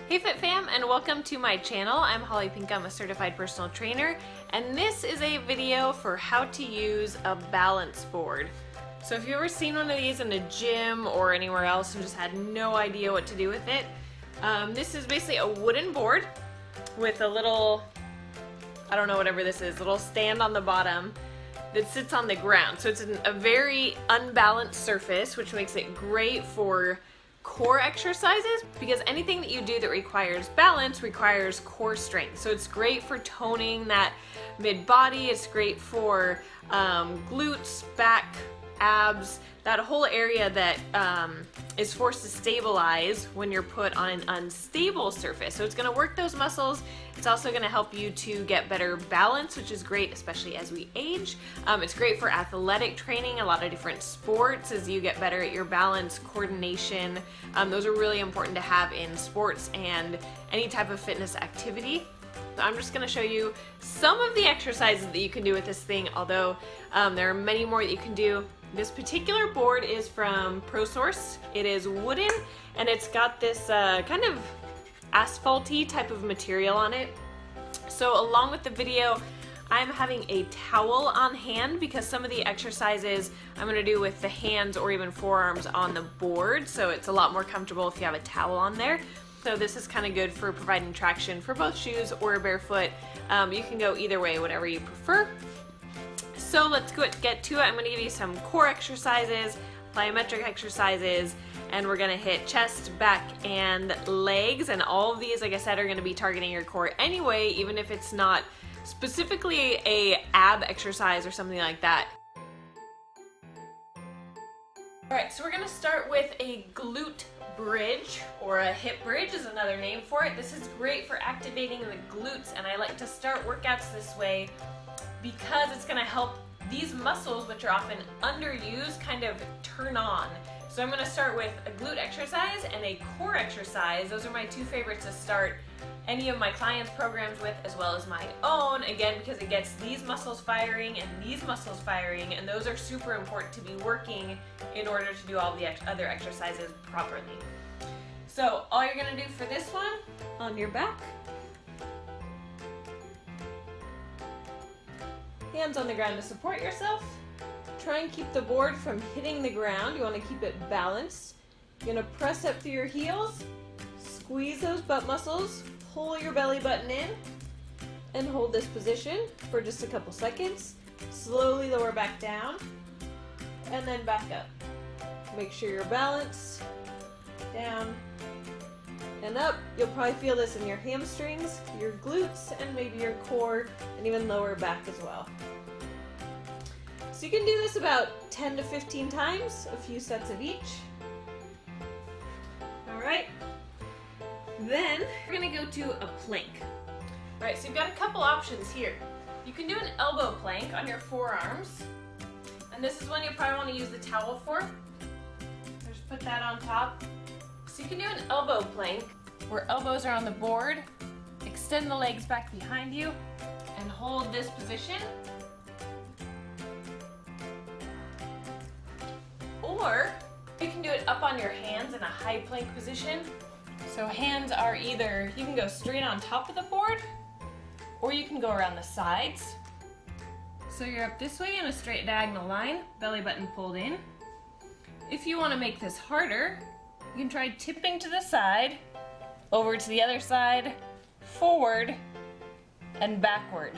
Hey Fit Fam, and welcome to my channel. I'm Holly Pink, I'm a certified personal trainer, and this is a video for how to use a balance board. So if you've ever seen one of these in a gym or anywhere else and just had no idea what to do with it, this is basically a wooden board with a little, I don't know, whatever this is, little stand on the bottom that sits on the ground. So it's a very unbalanced surface, which makes it great for core exercises, because anything that you do that requires balance requires core strength. So it's great for toning that mid-body, it's great for glutes, back, abs, that whole area that is forced to stabilize when you're put on an unstable surface. So it's going to work those muscles. It's also going to help you to get better balance, which is great, especially as we age. It's great for athletic training, a lot of different sports, as you get better at your balance, coordination. Those are really important to have in sports and any type of fitness activity. So I'm just going to show you some of the exercises that you can do with this thing, although there are many more that you can do. This particular board is from ProSource. It is wooden, and it's got this kind of asphalty type of material on it. So along with the video, I'm having a towel on hand because some of the exercises I'm going to do with the hands or even forearms on the board, so it's a lot more comfortable if you have a towel on there. So this is kind of good for providing traction for both shoes or barefoot. You can go either way, whatever you prefer. So let's get to it. I'm going to give you some core exercises, plyometric exercises, and we're going to hit chest, back, and legs. And all of these, like I said, are going to be targeting your core anyway, even if it's not specifically a ab exercise or something like that. Alright, so we're going to start with a glute bridge, or a hip bridge is another name for it. This is great for activating the glutes, and I like to start workouts this way because it's going to help these muscles, which are often underused, kind of turn on. So I'm going to start with a glute exercise and a core exercise. Those are my two favorites to start any of my clients' programs with, as well as my own, again, because it gets these muscles firing and these muscles firing, and those are super important to be working in order to do all the other exercises properly. So all you're going to do for this one, on your back, hands on the ground to support yourself. Try and keep the board from hitting the ground. You want to keep it balanced. You're going to press up through your heels, squeeze those butt muscles, pull your belly button in, and hold this position for just a couple seconds. Slowly lower back down, and then back up. Make sure you're balanced, down, and up. You'll probably feel this in your hamstrings, your glutes, and maybe your core, and even lower back as well. So you can do this about 10 to 15 times, a few sets of each. Alright, then we're going to go to a plank. Alright, so you've got a couple options here. You can do an elbow plank on your forearms, and this is one you probably want to use the towel for. So just put that on top. So you can do an elbow plank where elbows are on the board, extend the legs back behind you, and hold this position. Or you can do it up on your hands in a high plank position. So hands are either, you can go straight on top of the board, or you can go around the sides. So you're up this way in a straight diagonal line, belly button pulled in. If you want to make this harder, you can try tipping to the side, over to the other side, forward, and backward.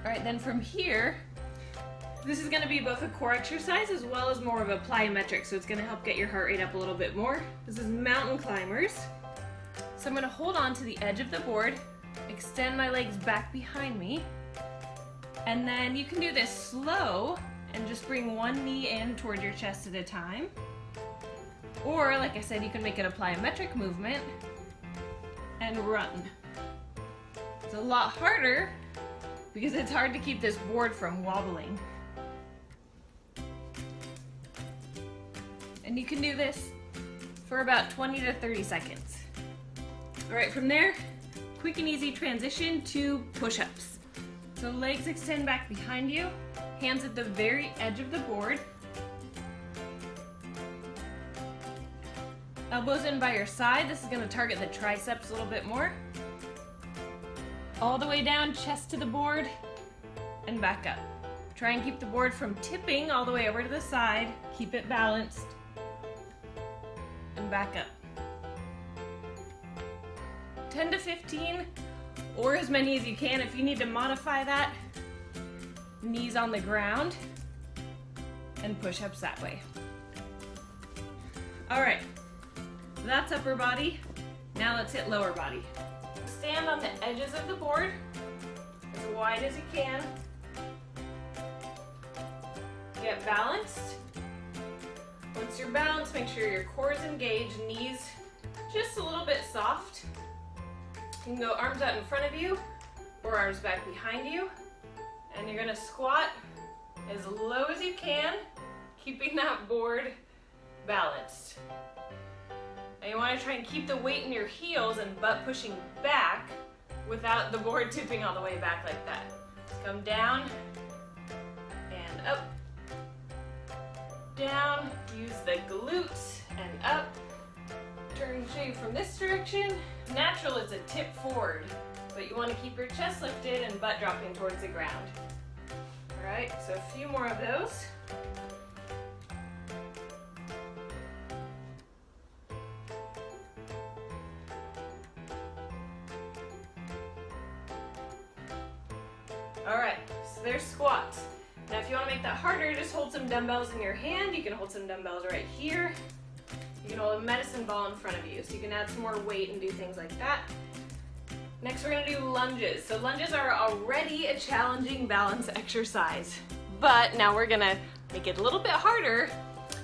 Alright, then from here, this is going to be both a core exercise as well as more of a plyometric, so it's going to help get your heart rate up a little bit more. This is mountain climbers. So I'm going to hold on to the edge of the board, extend my legs back behind me, and then you can do this slow and just bring one knee in toward your chest at a time. Or, like I said, you can make it a plyometric movement and run. It's a lot harder because it's hard to keep this board from wobbling. And you can do this for about 20 to 30 seconds. Alright, from there, quick and easy transition to push-ups. So legs extend back behind you, hands at the very edge of the board. Elbows in by your side. This is going to target the triceps a little bit more. All the way down, chest to the board, and back up. Try and keep the board from tipping all the way over to the side. Keep it balanced. And back up. 10 to 15, or as many as you can. If you need to modify that, knees on the ground, and push-ups that way. All right, that's upper body. Now let's hit lower body. Stand on the edges of the board as wide as you can. Get balanced. Once you're balanced, make sure your core is engaged, knees just a little bit soft. You can go arms out in front of you or arms back behind you. And you're gonna squat as low as you can, keeping that board balanced. Now you wanna try and keep the weight in your heels and butt pushing back without the board tipping all the way back like that. Let's come down and up, down, use the glutes and up. Turn and show you from this direction. Natural is a tip forward, but you want to keep your chest lifted and butt dropping towards the ground. All right, so a few more of those. All right, so there's squats. Now if you want to make that harder, just hold some dumbbells in your hand. You can hold some dumbbells right here. You can hold a medicine ball in front of you, so you can add some more weight and do things like that. Next, we're gonna do lunges. So lunges are already a challenging balance exercise, but now we're gonna make it a little bit harder.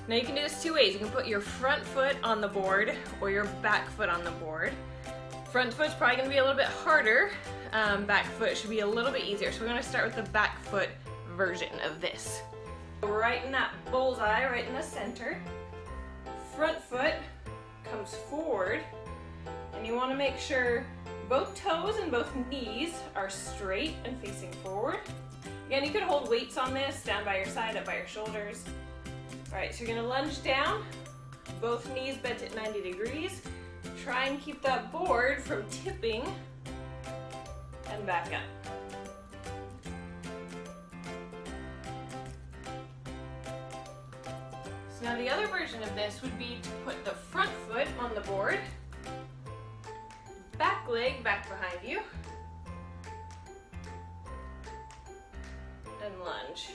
Now you can do this two ways. You can put your front foot on the board or your back foot on the board. Front foot's probably gonna be a little bit harder. Back foot should be a little bit easier. So we're gonna start with the back foot version of this. Right in that bullseye, right in the center. Front foot comes forward, and you want to make sure both toes and both knees are straight and facing forward. Again, you could hold weights on this, down by your side, up by your shoulders. All right, so you're gonna lunge down, both knees bent at 90 degrees. Try and keep that board from tipping, and back up. So now the other version of this would be to put the front foot on the board, back leg back behind you, and lunge.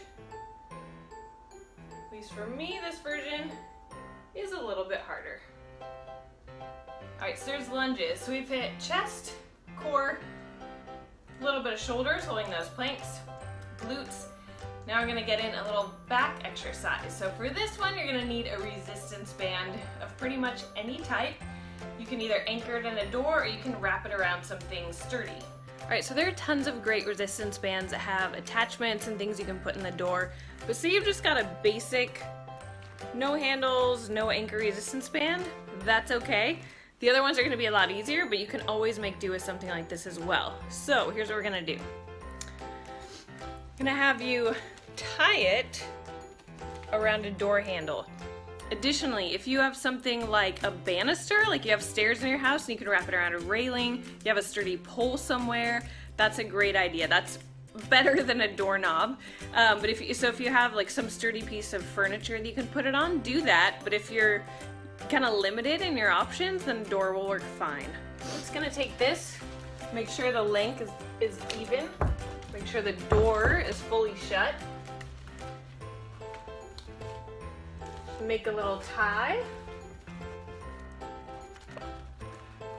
At least for me, this version is a little bit harder. All right, so there's lunges. So we've hit chest, core, a little bit of shoulders, holding those planks, glutes. Now we're gonna get in a little back exercise. So for this one, you're gonna need a resistance band of pretty much any type. You can either anchor it in a door or you can wrap it around something sturdy. All right, so there are tons of great resistance bands that have attachments and things you can put in the door. But say you've just got a basic, no handles, no anchor resistance band, that's okay. The other ones are gonna be a lot easier, but you can always make do with something like this as well. So here's what we're gonna do. I'm gonna have you tie it around a door handle. Additionally, if you have something like a banister, like you have stairs in your house and you can wrap it around a railing, you have a sturdy pole somewhere, that's a great idea. That's better than a doorknob. But if you have like some sturdy piece of furniture that you can put it on, do that. But if you're kind of limited in your options, then door will work fine. I'm just gonna take this, make sure the length is even. Make sure the door is fully shut. Make a little tie.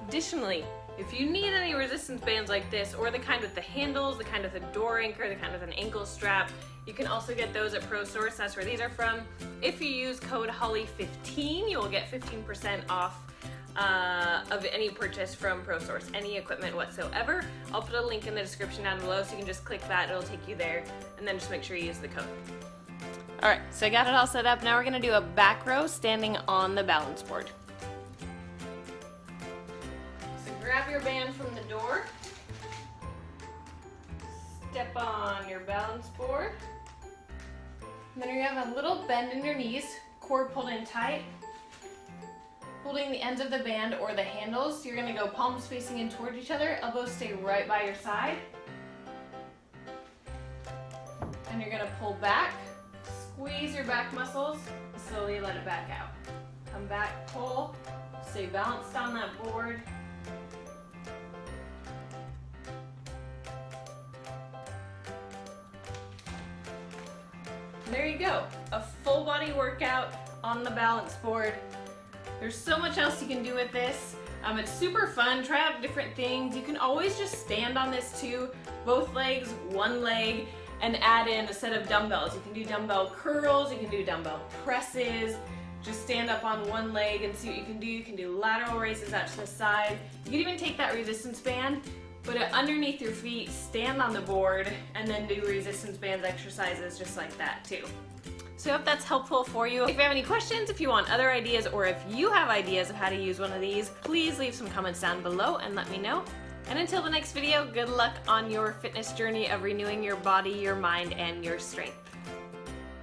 Additionally, if you need any resistance bands like this, or the kind with the handles, the kind with a door anchor, the kind with an ankle strap, you can also get those at ProSource. That's where these are from. If you use code HOLLY15, you will get 15% off of any purchase from ProSource, any equipment whatsoever. I'll put a link in the description down below so you can just click that, it'll take you there, and then just make sure you use the code. All right, so I got it all set up. Now we're gonna do a back row standing on the balance board. So grab your band from the door, step on your balance board, and then you're gonna have a little bend in your knees, core pulled in tight. holding the ends of the band or the handles. So you're gonna go palms facing in towards each other, elbows stay right by your side. And you're gonna pull back, squeeze your back muscles, slowly let it back out. Come back, pull, stay balanced on that board. There you go, a full body workout on the balance board. There's so much else you can do with this. It's super fun, try out different things. You can always just stand on this too, both legs, one leg, and add in a set of dumbbells. You can do dumbbell curls, you can do dumbbell presses, just stand up on one leg and see what you can do. You can do lateral raises out to the side. You can even take that resistance band, put it underneath your feet, stand on the board, and then do resistance bands exercises just like that too. So I hope that's helpful for you. If you have any questions, if you want other ideas, or if you have ideas of how to use one of these, please leave some comments down below and let me know. And until the next video, good luck on your fitness journey of renewing your body, your mind, and your strength.